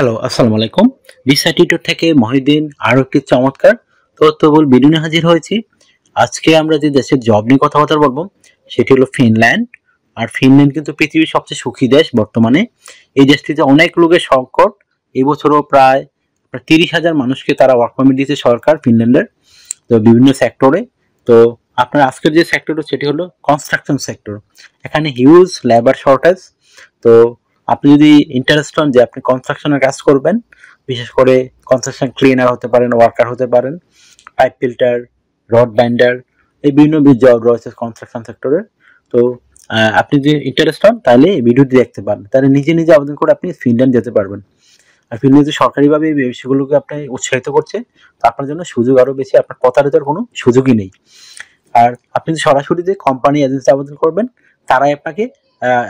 Hello, আসসালামু আলাইকুম। Visa tutor থেকে মহিউদ্দিন আরো একটি চমৎকার তথ্যবহুল ভিডিও নিয়ে হাজির হয়েছি। আজকে আমরা যে দেশের জব নিয়ে কথাবার্তা বলবো সেটি হলো ফিনল্যান্ড। আর ফিনল্যান্ড কিন্তু পৃথিবীর সবচেয়ে সুখী দেশ বর্তমানে। এই দেশটিতে অনেক লোকের সংকট। এই বছরও প্রায় 30,000 মানুষকে তারা ওয়ার্ক পারমিট দিয়েছে সরকার ফিনল্যান্ডের, তো বিভিন্ন সেক্টরে। তো আপনার আজকের যে সেক্টর সেটি হলো কনস্ট্রাকশন সেক্টর। এখানে হিউজ লেবার শর্টেজ। তো আপনি যদি ইন্টারেস্ট হন যে আপনি কনস্ট্রাকশনের কাজ করবেন, বিশেষ করে কনস্ট্রাকশন ক্লিনার হতে পারেন, ওয়ার্কার হতে পারেন, পাইপ ফিল্টার, রড বাইন্ডার, এই বিভিন্ন জব রয়েছে কনস্ট্রাকশন সেক্টরে। তো আপনি যদি ইন্টারেস্ট হন তাহলে এই ভিডিওটি দেখতে পারেন, তাহলে নিজে নিজে আবেদন করে আপনি ফিনল্যান্ড যেতে পারবেন। আর ফিনল্যান্ডে সরকারিভাবে এই বিষয়গুলোকে আপনি উৎসাহিত করছে, তো আপনার জন্য সুযোগ আরো বেশি, আপনার প্রতারিতার কোনো সুযোগই নেই। আর আপনি যদি সরাসরি যে কোম্পানি এজেন্সি আবেদন করবেন, তারাই আপনাকে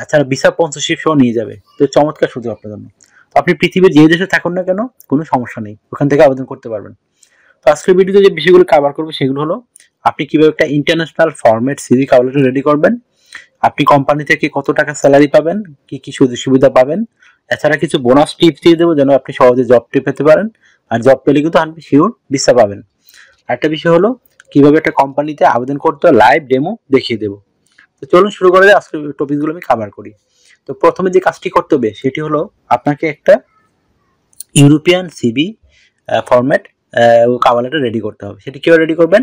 এছাড়া ভিসা স্পন্সরশিপ সহ নিয়ে যাবে। তো চমৎকার সুযোগ আপনার জন্য। তো আপনি পৃথিবীর যে দেশে থাকুন না কেন, কোনো সমস্যা নেই, ওখান থেকে আবেদন করতে পারবেন। তো আজকের ভিডিওতে যে বিষয়গুলো কভার করবে সেগুলো হলো আপনি কিভাবে একটা international format CV cover letter ready করবেন, আপনি কোম্পানি থেকে কত টাকা স্যালারি পাবেন, কি কি সুযোগ সুবিধা পাবেন, এছাড়া কিছু বোনাস টিপস দিয়ে দেবো যেন আপনি সহজে জব পেতে পারেন। আর জব পেলে কিন্তু আপনি শিওর ভিসা পাবেন। আরেকটা বিষয় হলো কিভাবে একটা কোম্পানিতে আবেদন করতে হয়, লাইভ ডেমো দেখিয়ে দেবো। তো চলুন শুরু করা যায়। আজকের টপিকগুলো আমি কভার করি। তো প্রথমে যে কাজটি করতে হবে সেটি হলো আপনাকে একটা European CV format cover letter ready করতে হবে। সেটি কিভাবে রেডি করবেন?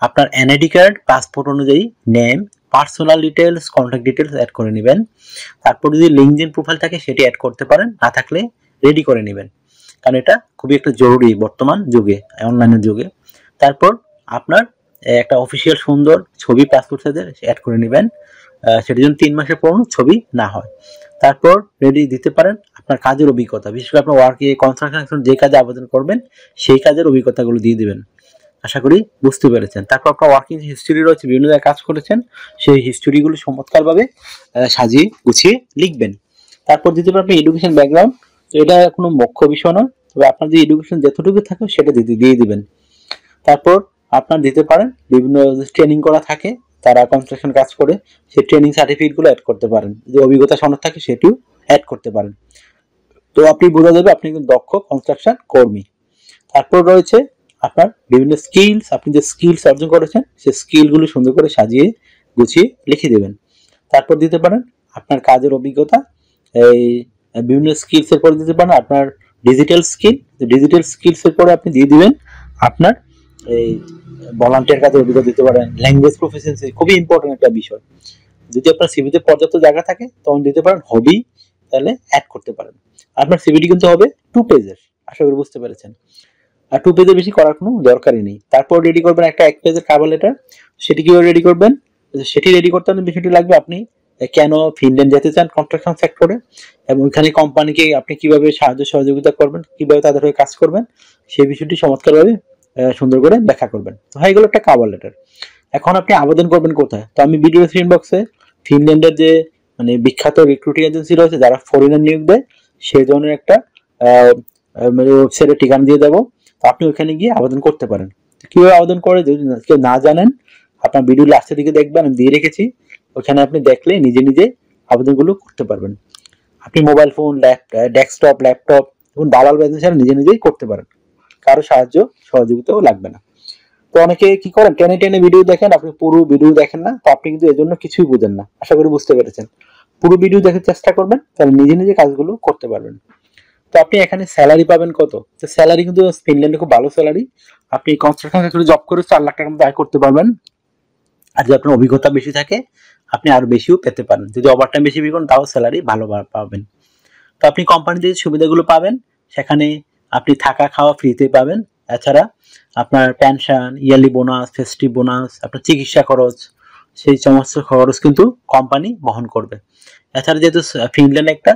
আপনার এনআইডি কার্ড, পাসপোর্ট অনুযায়ী name, personal details, contact details add করে নেবেন। তারপর যদি লিঙ্কডইন প্রোফাইল থাকে সেটি অ্যাড করতে পারেন, না থাকলে রেডি করে নেবেন, কারণ এটা খুবই একটা জরুরি বর্তমান যুগে, অনলাইনের যুগে। তারপর আপনার একটা অফিসিয়াল সুন্দর ছবি পাসপোর্ট সাইজের অ্যাড করে নেবেন, সেটার জন্য 3 মাসের পুরনো ছবি না হয়। তারপর রেডি দিতে পারেন আপনার কাজের অভিজ্ঞতা, বিশেষ করে আপনার ওয়ার্কে কনস্ট্রাকশন যে কাজে আবেদন করবেন সেই কাজের অভিজ্ঞতাগুলো দিয়ে দিবেন। আশা করি বুঝতে পেরেছেন। তারপর আপনার ওয়ার্কিং হিস্ট্রি রয়েছে, বিভিন্ন জায়গায় কাজ করেছেন, সেই হিস্ট্রিগুলো চমৎকারভাবে সাজিয়ে গুছিয়ে লিখবেন। তারপর দিতে পারেন আপনি এডুকেশন ব্যাকগ্রাউন্ড। তো এটা কোনো মুখ্য বিষয় নয়, তবে আপনার যে এডুকেশন যতটুকু থাকে সেটা দিয়ে দিবেন। তারপর আপনার দিতে পারেন বিভিন্ন ট্রেনিং করা থাকে, তারা কনস্ট্রাকশন কাজ করে, সেই ট্রেনিং সার্টিফিকেটগুলো অ্যাড করতে পারেন। যে অভিজ্ঞতা সনদ থাকে সেটিও অ্যাড করতে পারেন। তো আপনি বোঝা যাবে আপনি একজন দক্ষ কনস্ট্রাকশন কর্মী। তারপর রয়েছে আপনার বিভিন্ন স্কিলস, আপনি যে স্কিলস অর্জন করেছেন সেই স্কিলগুলো সুন্দর করে সাজিয়ে গুছিয়ে লিখে দেবেন। তারপর দিতে পারেন আপনার কাজের অভিজ্ঞতা, এই বিভিন্ন স্কিলসের পরে দিতে পারেন আপনার ডিজিটাল স্কিল। ডিজিটাল স্কিলসের পরে আপনি দিয়ে দিবেন আপনার এই ভলান্টিয়ার কাজের অভিজ্ঞতা দিতে পারেন। ল্যাঙ্গুয়েজ প্রফিসিয়েন্সি খুবই ইম্পর্টেন্ট একটা বিষয়। যদি আপনার সিভিতে পর্যাপ্ত জায়গা থাকে তখন দিতে পারেন হবি, তাহলে অ্যাড করতে পারেন। আপনার সিভিটি কিন্তু হবে 2 পেজের, আশা করি বুঝতে পেরেছেন। আর 2 পেজের বেশি করার কোনো দরকারই নেই। তারপর রেডি করবেন একটা 1 পেজের কভার লেটার। সেটি কিভাবে রেডি করবেন? সেটি রেডি করতে হলে বিষয়টি লাগবে আপনি কেন ফিনল্যান্ড যেতে চান কনস্ট্রাকশন সেক্টরে, এবং এখানে কোম্পানিকে আপনি কিভাবে সাহায্য সহযোগিতা করবেন, কিভাবে তাদের হয়ে কাজ করবেন, সেই বিষয়টি চমৎকারভাবে সুন্দর করে ব্যাখ্যা করবেন। তো হয়ে গেল একটা কভার লেটার। এখন আপনি আবেদন করবেন কোথায়? তো আমি ভিডিও ডেসক্রিপশন বক্সে ফিনল্যান্ডের যে মানে বিখ্যাত রিক্রুটিং এজেন্সি রয়েছে যারা ফরেনার নিয়োগ দেয়, সেই ধরনের একটা মানে ওয়েবসাইটের ঠিকানা দিয়ে দেবো। তো আপনি ওখানে গিয়ে আবেদন করতে পারেন। কিভাবে আবেদন করে যদি কেউ না জানেন, আপনার ভিডিও লাস্টের দিকে দেখবেন, আমি দিয়ে রেখেছি, ওখানে আপনি দেখলে নিজে নিজে আবেদনগুলো করতে পারবেন। আপনি মোবাইল ফোন, ডেস্কটপ, ল্যাপটপ এবং দালাল বেতন ছাড়া নিজে নিজেই করতে পারেন, কারো সাহায্য সহযোগিতাও লাগবে না। তো অনেকে কি করেন, টেনে টেনে ভিডিও দেখেন, আপনি পুরো ভিডিও দেখেন না, তো আপনি কিন্তু এর জন্য কিছুই বুঝেন না। আশা করি বুঝতে পেরেছেন। পুরো ভিডিও দেখার চেষ্টা করবেন, তাহলে নিজে নিজে কাজগুলো করতে পারবেন। তো আপনি এখানে স্যালারি পাবেন কত? তো স্যালারি কিন্তু ফিনল্যান্ডে খুব ভালো স্যালারি। আপনি কনস্ট্রাকশন সেক্টরে জব করে 4 লাখ টাকার মধ্যে আয় করতে পারবেন। আর যদি আপনার অভিজ্ঞতা বেশি থাকে আপনি আরো বেশিও পেতে পারেন। যদি ওভারটাইম বেশি করেন তাও স্যালারি ভালো পাবেন। তো আপনি কোম্পানিতে যে সুবিধাগুলো পাবেন সেখানে আপনি থাকা খাওয়া ফ্রিতে পাবেন। এছাড়া আপনার pension, yearly bonus, festive bonus, আপনার চিকিৎসা খরচ, সেই সমস্ত খরচ কিন্তু কোম্পানি বহন করবে। এছাড়া যেহেতু ফিনল্যান্ড একটা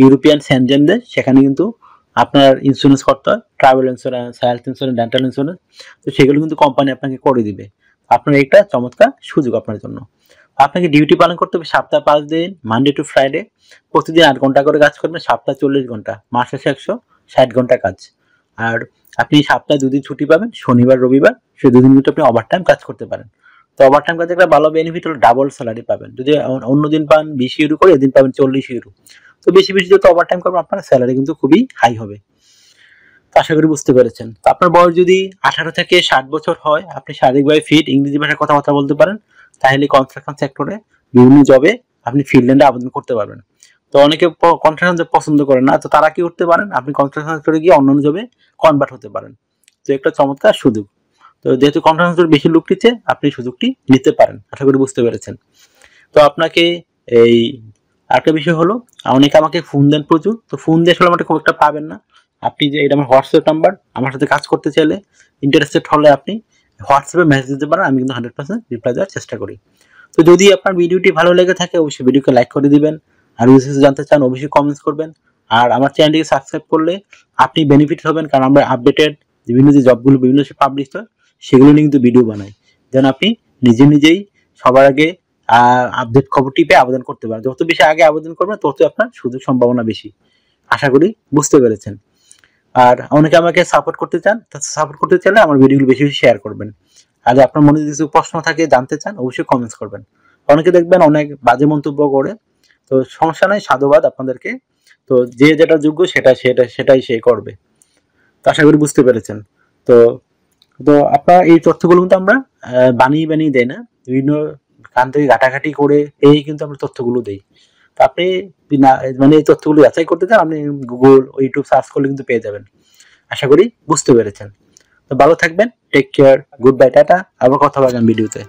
ইউরোপিয়ান সেনজেন দেশ, সেখানে কিন্তু আপনার ইন্স্যুরেন্স করতে হয়, travel insurance, health insurance, dental insurance. তো সেগুলো কিন্তু কোম্পানি আপনাকে করে দিবে। আপনার একটা চমৎকার সুযোগ আপনার জন্য। আপনাকে ডিউটি পালন করতে হবে সপ্তাহে 5 দিন, মানডে টু ফ্রাইডে। প্রতিদিন 8 ঘন্টা করে কাজ করবেন, সপ্তাহে 40 ঘন্টা, মাস শেষে 160 ঘন্টা কাজ। আর আপনি সপ্তাহে 2 দিন ছুটি পাবেন, শনিবার রবিবার। সেই 2 দিন কিন্তু আপনি ওভারটাইম কাজ করতে পারেন। তো ওভারটাইম কাজে একটা ভালো বেনিফিট হলো ডাবল স্যালারি পাবেন। যদি অন্য দিন পান 20 ইউরো করে, এদিন পাবেন 40 ইউরো। তো বেশি বেশি যত ওভারটাইম করবেন আপনার স্যালারি কিন্তু খুবই হাই হবে। তো আশা করি বুঝতে পেরেছেন। তো আপনার বয়স যদি 18 থেকে 60 বছর হয়, আপনি শারীরিকভাবে ফিট, ইংরেজি ভাষায় কথাবার্তা বলতে পারেন, তাহলে কনস্ট্রাকশন সেক্টরে বিভিন্ন জবে আপনি ফিনল্যান্ডে আবেদন করতে পারবেন। তো অনেকে কনস্ট্রাকশন জব পছন্দ করেন না, তো তারা কি করতে পারেন, আপনি কনস্ট্রাকশন সেক্টরে গিয়ে অন্যান্য জবে কনভার্ট হতে পারেন। তো একটা চমৎকার সুযোগ। তো যেহেতু কনস্ট্রাকশন সেক্টরে বেশি লোক নিচ্ছে, আপনি সুযোগটি নিতে পারেন। আশা করি বুঝতে পেরেছেন। তো আপনাকে এই আরেকটা বিষয় হলো, অনেকে আমাকে ফোন দেন প্রচুর, তো ফোন দিয়ে আসলে আমাকে খুব একটা পাবেন না। আপনি যে এটা আমার হোয়াটসঅ্যাপ নাম্বার, আমার সাথে কাজ করতে চাইলে ইন্টারেস্টেড হলে আপনি হোয়াটসঅ্যাপে মেসেজ দিতে পারেন, আমি কিন্তু 100% রিপ্লাই দেওয়ার চেষ্টা করি। তো যদি আপনার ভিডিওটি ভালো লেগে থাকে অবশ্যই ভিডিওকে লাইক করে দিবেন, আর বিশেষ জানতে চান অবশ্যই কমেন্টস করবেন। আর আমার চ্যানেলটিকে সাবস্ক্রাইব করলে আপনি বেনিফিট হবেন, কারণ আমরা আপডেটেড বিভিন্ন যে জবগুলো বিভিন্ন পাবলিশ হয় সেগুলো নিয়ে কিন্তু ভিডিও বানাই, যেন আপনি নিজেই সবার আগে আপডেট খবরটি পেয়ে আবেদন করতে পারেন। যত বেশি আগে আবেদন করবেন তত আপনার সুযোগ সম্ভাবনা বেশি। আশা করি বুঝতে পেরেছেন। আর অনেকে আমাকে সাপোর্ট করতে চান, সাপোর্ট করতে চাইলে আমার ভিডিওগুলো বেশি বেশি শেয়ার করবেন। আর আপনার মনে যদি কিছু প্রশ্ন থাকে, জানতে চান, অবশ্যই কমেন্টস করবেন। অনেকে দেখবেন অনেক বাজে মন্তব্য করে, তো সমস্যা নাই, সাধুবাদ আপনাদেরকে। তো যে যেটা যোগ্য সেটাই সে করবে। তো আশা করি বুঝতে পেরেছেন। তো তো আপনার এই তথ্যগুলো কিন্তু আমরা বানিয়ে দেই না, বিভিন্ন কান থেকে ঘাটাঘাটি করে এই কিন্তু আমরা তথ্যগুলো দেই। তো আপনি মানে এই তথ্যগুলো যাচাই করতে চান, আপনি গুগল ও ইউটিউব সার্চ করলে কিন্তু পেয়ে যাবেন। আশা করি বুঝতে পেরেছেন। তো ভালো থাকবেন, টেক কেয়ার, গুড বাই, টাটা। আবার কথা হবে আগামী ভিডিওতে।